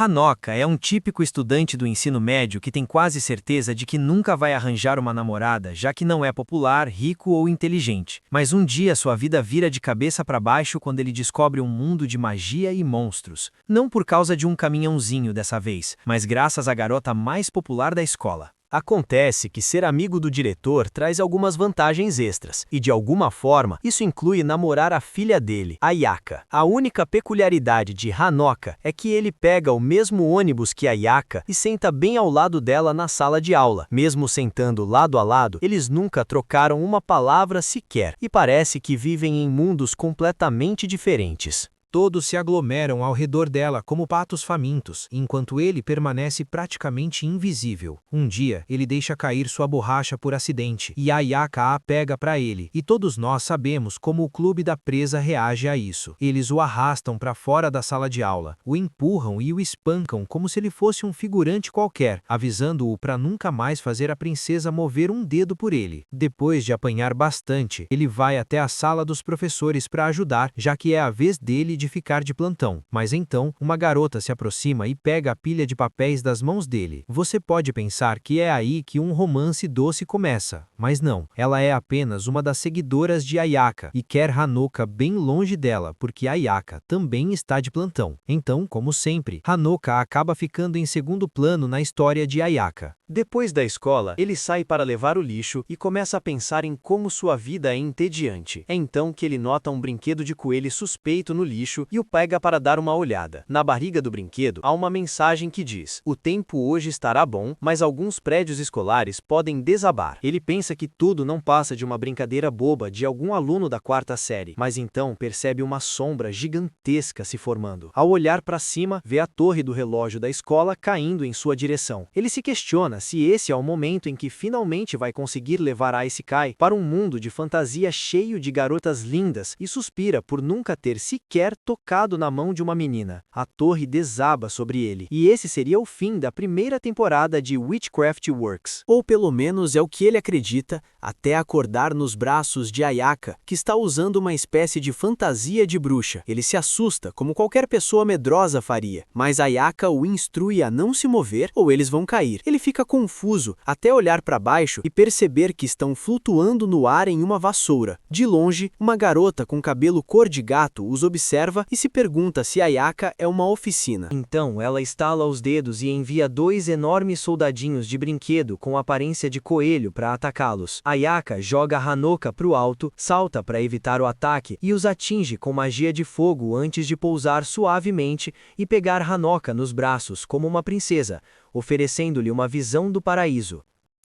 Hanoka é um típico estudante do ensino médio que tem quase certeza de que nunca vai arranjar uma namorada, já que não é popular, rico ou inteligente. Mas um dia sua vida vira de cabeça para baixo quando ele descobre um mundo de magia e monstros. Não por causa de um caminhãozinho dessa vez, mas graças à garota mais popular da escola. Acontece que ser amigo do diretor traz algumas vantagens extras, e de alguma forma isso inclui namorar a filha dele, Ayaka. A única peculiaridade de Hanoka é que ele pega o mesmo ônibus que Ayaka e senta bem ao lado dela na sala de aula. Mesmo sentando lado a lado, eles nunca trocaram uma palavra sequer, e parece que vivem em mundos completamente diferentes. Todos se aglomeram ao redor dela como patos famintos, enquanto ele permanece praticamente invisível. Um dia, ele deixa cair sua borracha por acidente, e Ayaka a pega para ele, e todos nós sabemos como o clube da presa reage a isso. Eles o arrastam para fora da sala de aula, o empurram e o espancam como se ele fosse um figurante qualquer, avisando-o para nunca mais fazer a princesa mover um dedo por ele. Depois de apanhar bastante, ele vai até a sala dos professores para ajudar, já que é a vez dele de ficar de plantão. Mas então, uma garota se aproxima e pega a pilha de papéis das mãos dele. Você pode pensar que é aí que um romance doce começa, mas não. Ela é apenas uma das seguidoras de Ayaka e quer Hanoka bem longe dela, porque Ayaka também está de plantão. Então, como sempre, Hanoka acaba ficando em segundo plano na história de Ayaka. Depois da escola, ele sai para levar o lixo e começa a pensar em como sua vida é entediante. É então que ele nota um brinquedo de coelho suspeito no lixo e o pega para dar uma olhada. Na barriga do brinquedo, há uma mensagem que diz: "O tempo hoje estará bom, mas alguns prédios escolares podem desabar." Ele pensa que tudo não passa de uma brincadeira boba de algum aluno da quarta série, mas então percebe uma sombra gigantesca se formando. Ao olhar para cima, vê a torre do relógio da escola caindo em sua direção. Ele se questiona se esse é o momento em que finalmente vai conseguir levar Ice Kai para um mundo de fantasia cheio de garotas lindas e suspira por nunca ter sequer tocado na mão de uma menina. A torre desaba sobre ele, e esse seria o fim da primeira temporada de Witchcraft Works. Ou pelo menos é o que ele acredita, até acordar nos braços de Ayaka, que está usando uma espécie de fantasia de bruxa. Ele se assusta, como qualquer pessoa medrosa faria, mas Ayaka o instrui a não se mover ou eles vão cair. Ele fica confuso, até olhar para baixo e perceber que estão flutuando no ar em uma vassoura. De longe, uma garota com cabelo cor de gato os observa e se pergunta se Ayaka é uma oficina. Então ela estala os dedos e envia 2 enormes soldadinhos de brinquedo com aparência de coelho para atacá-los. Ayaka joga Hanoka pro alto, salta para evitar o ataque e os atinge com magia de fogo antes de pousar suavemente e pegar Hanoka nos braços como uma princesa, oferecendo-lhe uma visão do paraíso.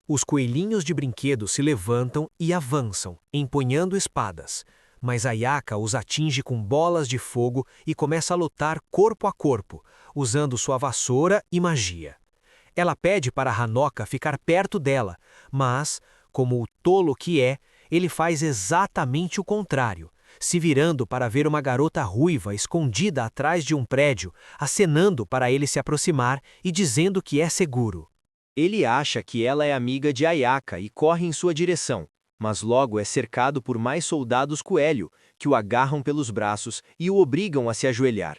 Os coelhinhos de brinquedo se levantam e avançam, empunhando espadas. Mas Ayaka os atinge com bolas de fogo e começa a lutar corpo a corpo, usando sua vassoura e magia. Ela pede para Hanoka ficar perto dela, mas, como o tolo que é, ele faz exatamente o contrário, se virando para ver uma garota ruiva escondida atrás de um prédio, acenando para ele se aproximar e dizendo que é seguro. Ele acha que ela é amiga de Ayaka e corre em sua direção, mas logo é cercado por mais soldados coelho, que o agarram pelos braços e o obrigam a se ajoelhar.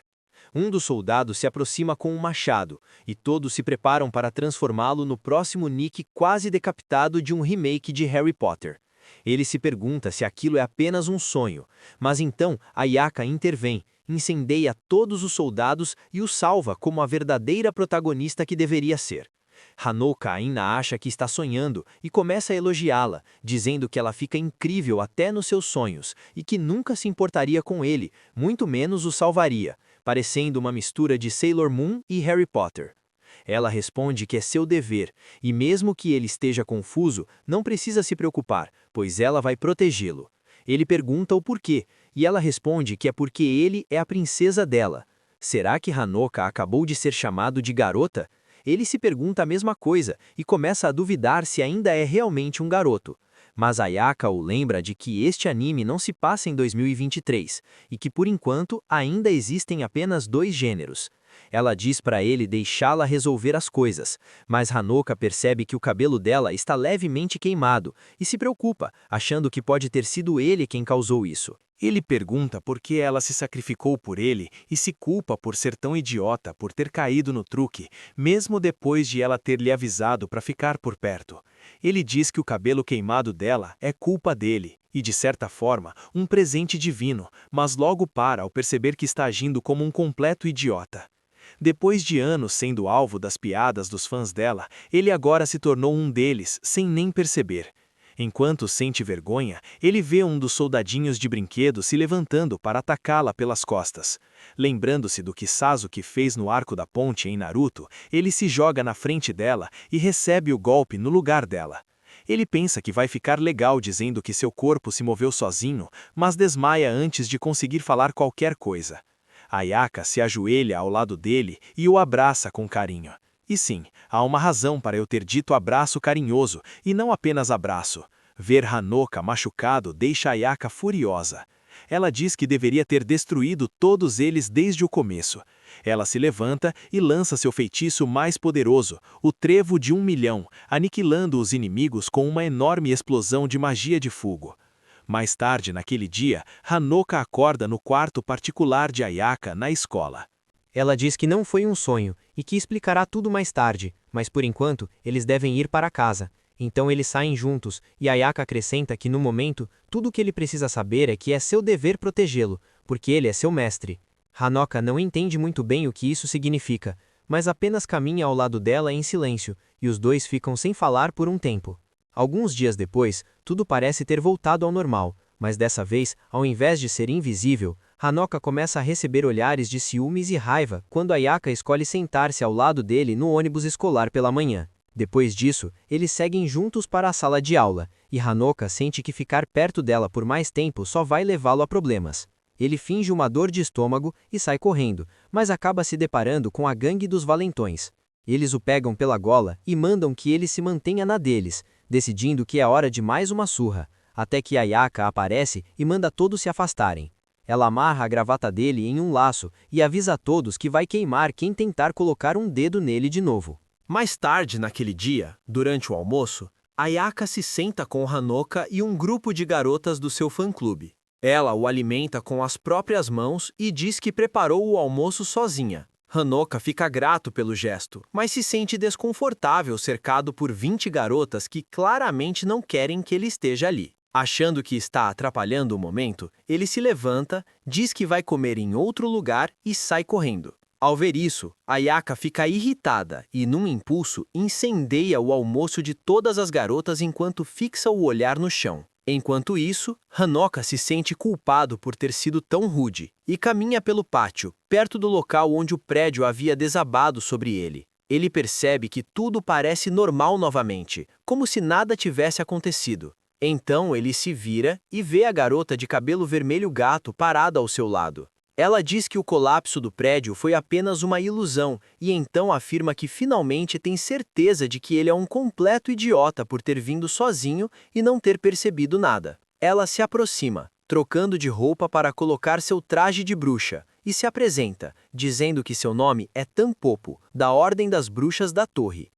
Um dos soldados se aproxima com um machado, e todos se preparam para transformá-lo no próximo Nick quase decapitado de um remake de Harry Potter. Ele se pergunta se aquilo é apenas um sonho, mas então Ayaka intervém, incendeia todos os soldados e o salva como a verdadeira protagonista que deveria ser. Hanoka ainda acha que está sonhando e começa a elogiá-la, dizendo que ela fica incrível até nos seus sonhos e que nunca se importaria com ele, muito menos o salvaria, parecendo uma mistura de Sailor Moon e Harry Potter. Ela responde que é seu dever, e mesmo que ele esteja confuso, não precisa se preocupar, pois ela vai protegê-lo. Ele pergunta o porquê, e ela responde que é porque ele é a princesa dela. Será que Hanoka acabou de ser chamado de garota? Ele se pergunta a mesma coisa e começa a duvidar se ainda é realmente um garoto. Mas Ayaka o lembra de que este anime não se passa em 2023 e que, por enquanto, ainda existem apenas 2 gêneros. Ela diz para ele deixá-la resolver as coisas, mas Hanoka percebe que o cabelo dela está levemente queimado e se preocupa, achando que pode ter sido ele quem causou isso. Ele pergunta por que ela se sacrificou por ele e se culpa por ser tão idiota por ter caído no truque, mesmo depois de ela ter lhe avisado para ficar por perto. Ele diz que o cabelo queimado dela é culpa dele e, de certa forma, um presente divino, mas logo para ao perceber que está agindo como um completo idiota. Depois de anos sendo alvo das piadas dos fãs dela, ele agora se tornou um deles, sem nem perceber. Enquanto sente vergonha, ele vê um dos soldadinhos de brinquedo se levantando para atacá-la pelas costas. Lembrando-se do que Sasuke fez no arco da ponte em Naruto, ele se joga na frente dela e recebe o golpe no lugar dela. Ele pensa que vai ficar legal dizendo que seu corpo se moveu sozinho, mas desmaia antes de conseguir falar qualquer coisa. Ayaka se ajoelha ao lado dele e o abraça com carinho. E sim, há uma razão para eu ter dito abraço carinhoso, e não apenas abraço. Ver Hanoka machucado deixa Ayaka furiosa. Ela diz que deveria ter destruído todos eles desde o começo. Ela se levanta e lança seu feitiço mais poderoso, o Trevo de 1 milhão, aniquilando os inimigos com uma enorme explosão de magia de fogo. Mais tarde naquele dia, Hanoka acorda no quarto particular de Ayaka na escola. Ela diz que não foi um sonho e que explicará tudo mais tarde, mas por enquanto eles devem ir para casa. Então eles saem juntos e Ayaka acrescenta que no momento tudo o que ele precisa saber é que é seu dever protegê-lo, porque ele é seu mestre. Hanoka não entende muito bem o que isso significa, mas apenas caminha ao lado dela em silêncio, e os dois ficam sem falar por um tempo. Alguns dias depois, tudo parece ter voltado ao normal, mas dessa vez, ao invés de ser invisível, Hanoka começa a receber olhares de ciúmes e raiva quando Ayaka escolhe sentar-se ao lado dele no ônibus escolar pela manhã. Depois disso, eles seguem juntos para a sala de aula, e Hanoka sente que ficar perto dela por mais tempo só vai levá-lo a problemas. Ele finge uma dor de estômago e sai correndo, mas acaba se deparando com a gangue dos valentões. Eles o pegam pela gola e mandam que ele se mantenha na deles, decidindo que é hora de mais uma surra, até que Ayaka aparece e manda todos se afastarem. Ela amarra a gravata dele em um laço e avisa a todos que vai queimar quem tentar colocar um dedo nele de novo. Mais tarde naquele dia, durante o almoço, Ayaka se senta com Hanoka e um grupo de garotas do seu fã-clube. Ela o alimenta com as próprias mãos e diz que preparou o almoço sozinha. Hanoka fica grato pelo gesto, mas se sente desconfortável cercado por 20 garotas que claramente não querem que ele esteja ali. Achando que está atrapalhando o momento, ele se levanta, diz que vai comer em outro lugar e sai correndo. Ao ver isso, Ayaka fica irritada e, num impulso, incendeia o almoço de todas as garotas enquanto fixa o olhar no chão. Enquanto isso, Hanoka se sente culpado por ter sido tão rude e caminha pelo pátio, perto do local onde o prédio havia desabado sobre ele. Ele percebe que tudo parece normal novamente, como se nada tivesse acontecido. Então ele se vira e vê a garota de cabelo vermelho gato parada ao seu lado. Ela diz que o colapso do prédio foi apenas uma ilusão e então afirma que finalmente tem certeza de que ele é um completo idiota por ter vindo sozinho e não ter percebido nada. Ela se aproxima, trocando de roupa para colocar seu traje de bruxa, e se apresenta, dizendo que seu nome é Tampopo, da Ordem das Bruxas da Torre.